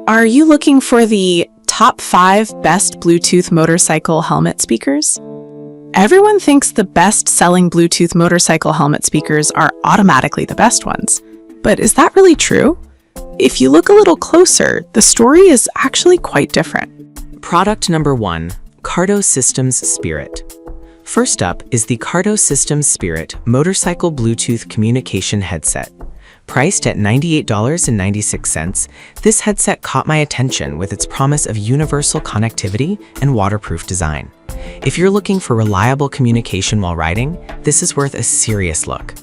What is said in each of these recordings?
Are you looking for the top 5 best Bluetooth motorcycle helmet speakers? Everyone thinks the best-selling Bluetooth motorcycle helmet speakers are automatically the best ones. But is that really true? If you look a little closer, the story is actually quite different. Product number 1, Cardo Spirit. First up is the Cardo Spirit motorcycle Bluetooth communication headset. Priced at $98.96, this headset caught my attention with its promise of universal connectivity and waterproof design. If you're looking for reliable communication while riding, this is worth a serious look.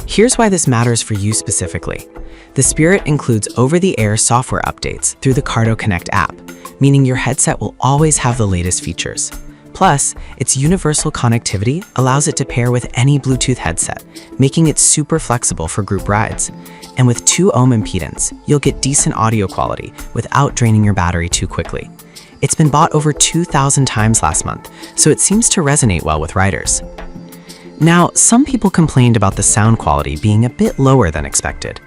Here's why this matters for you specifically. The Spirit includes over-the-air software updates through the Cardo Connect app, meaning your headset will always have the latest features. Plus, its universal connectivity allows it to pair with any Bluetooth headset, making it super flexible for group rides. And with 2 ohm impedance, you'll get decent audio quality without draining your battery too quickly. It's been bought over 2,000 times last month, so it seems to resonate well with riders. Now, some people complained about the sound quality being a bit lower than expected.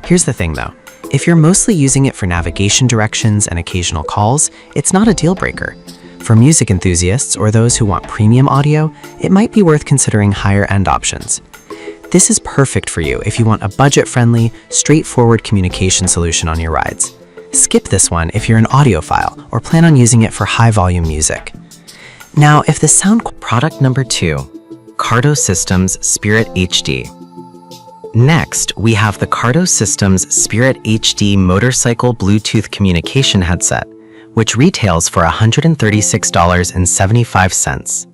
Here's the thing though, if you're mostly using it for navigation directions and occasional calls, it's not a deal breaker. For music enthusiasts or those who want premium audio, it might be worth considering higher-end options. This is perfect for you if you want a budget-friendly, straightforward communication solution on your rides. Skip this one if you're an audiophile or plan on using it for high-volume music. Now, if the sound... Product number 2, Cardo Spirit HD. Next, we have the Cardo Spirit HD motorcycle Bluetooth communication headset, which retails for $136.75.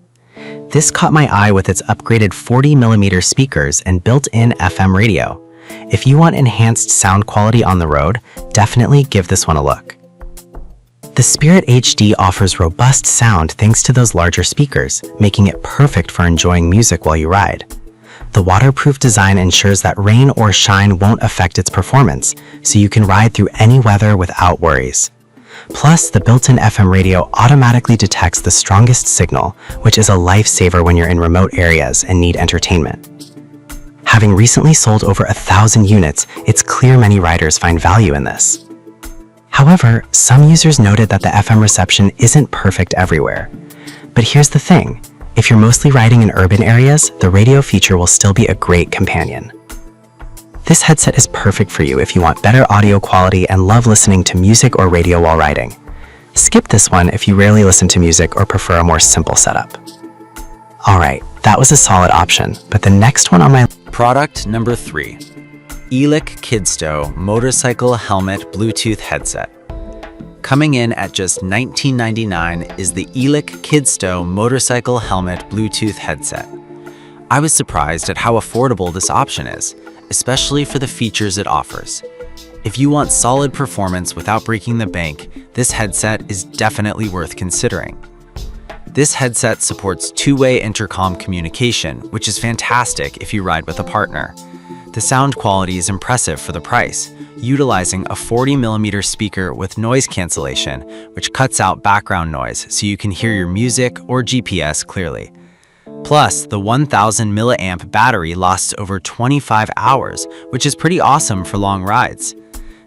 This caught my eye with its upgraded 40mm speakers and built-in FM radio. If you want enhanced sound quality on the road, definitely give this one a look. The Spirit HD offers robust sound thanks to those larger speakers, making it perfect for enjoying music while you ride. The waterproof design ensures that rain or shine won't affect its performance, so you can ride through any weather without worries. Plus, the built-in FM radio automatically detects the strongest signal, which is a lifesaver when you're in remote areas and need entertainment. Having recently sold over 1,000 units, it's clear many riders find value in this. However, some users noted that the FM reception isn't perfect everywhere. But here's the thing, if you're mostly riding in urban areas, the radio feature will still be a great companion. This headset is perfect for you if you want better audio quality and love listening to music or radio while riding. Skip this one if you rarely listen to music or prefer a more simple setup. Alright, that was a solid option, but the next one on my... Product number 3, Elikidsto motorcycle helmet Bluetooth headset. Coming in at just $19.99 is the Elikidsto motorcycle helmet Bluetooth headset. I was surprised at how affordable this option is, especially for the features it offers. If you want solid performance without breaking the bank, this headset is definitely worth considering. This headset supports 2-way intercom communication, which is fantastic if you ride with a partner. The sound quality is impressive for the price, utilizing a 40mm speaker with noise cancellation, which cuts out background noise so you can hear your music or GPS clearly. Plus, the 1000 mAh battery lasts over 25 hours, which is pretty awesome for long rides.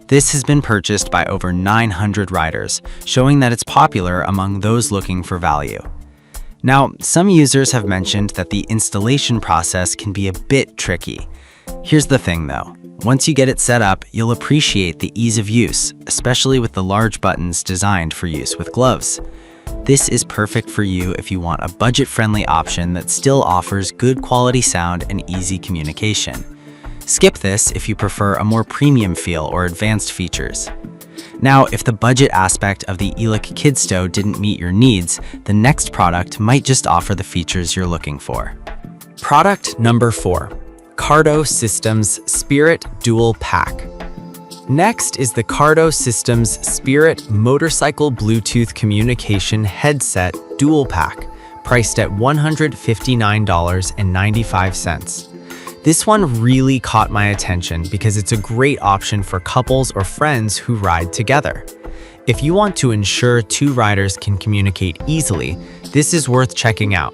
This has been purchased by over 900 riders, showing that it's popular among those looking for value. Now, some users have mentioned that the installation process can be a bit tricky. Here's the thing though, once you get it set up, you'll appreciate the ease of use, especially with the large buttons designed for use with gloves. This is perfect for you if you want a budget-friendly option that still offers good quality sound and easy communication. Skip this if you prefer a more premium feel or advanced features. Now, if the budget aspect of the Elikidsto didn't meet your needs, the next product might just offer the features you're looking for. Product number 4, Cardo Spirit Dual Pack. Next is the Cardo Spirit Motorcycle Bluetooth Communication Headset Dual Pack, priced at $159.95. This one really caught my attention because it's a great option for couples or friends who ride together. If you want to ensure 2 riders can communicate easily, this is worth checking out.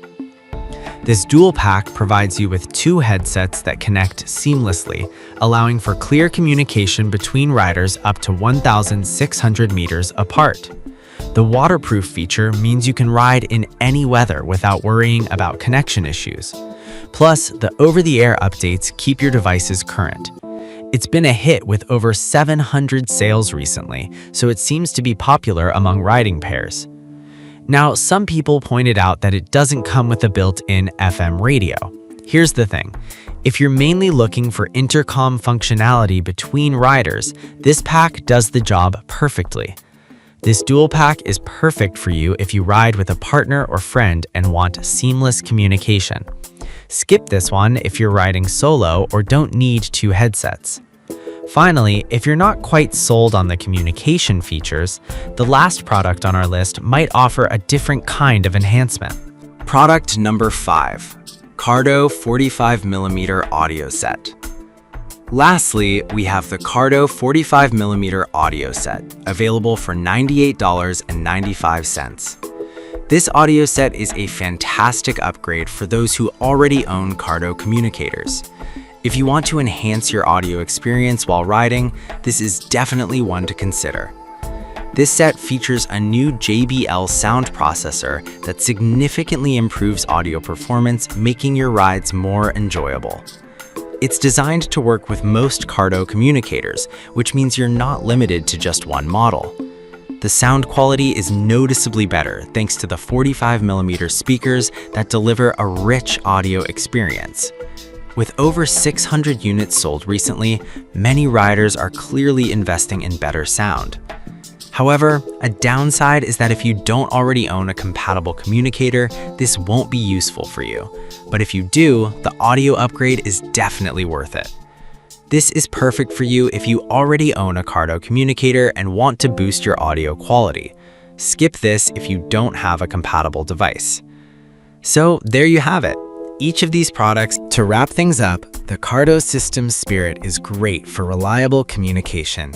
This dual pack provides you with 2 headsets that connect seamlessly, allowing for clear communication between riders up to 1,600 meters apart. The waterproof feature means you can ride in any weather without worrying about connection issues. Plus, the over-the-air updates keep your devices current. It's been a hit with over 700 sales recently, so it seems to be popular among riding pairs. Now, some people pointed out that it doesn't come with a built-in FM radio. Here's the thing. If you're mainly looking for intercom functionality between riders, this pack does the job perfectly. This dual pack is perfect for you if you ride with a partner or friend and want seamless communication. Skip this one if you're riding solo or don't need 2 headsets. Finally, if you're not quite sold on the communication features, the last product on our list might offer a different kind of enhancement. Product number 5, Cardo 45mm audio set. Lastly, we have the Cardo 45mm audio set, available for $98.95. This audio set is a fantastic upgrade for those who already own Cardo communicators. If you want to enhance your audio experience while riding, this is definitely one to consider. This set features a new JBL sound processor that significantly improves audio performance, making your rides more enjoyable. It's designed to work with most Cardo communicators, which means you're not limited to just one model. The sound quality is noticeably better thanks to the 45mm speakers that deliver a rich audio experience. With over 600 units sold recently, many riders are clearly investing in better sound. However, a downside is that if you don't already own a compatible communicator, this won't be useful for you. But if you do, the audio upgrade is definitely worth it. This is perfect for you if you already own a Cardo communicator and want to boost your audio quality. Skip this if you don't have a compatible device. So there you have it. Each of these products. To wrap things up, the Cardo Systems Spirit is great for reliable communication.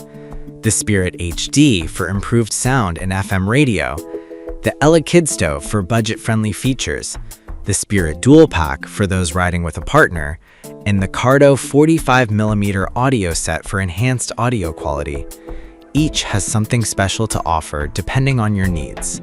The Spirit HD for improved sound and FM radio. The Elikidsto for budget-friendly features. The Spirit Dual Pack for those riding with a partner. And the Cardo 45mm audio set for enhanced audio quality. Each has something special to offer depending on your needs.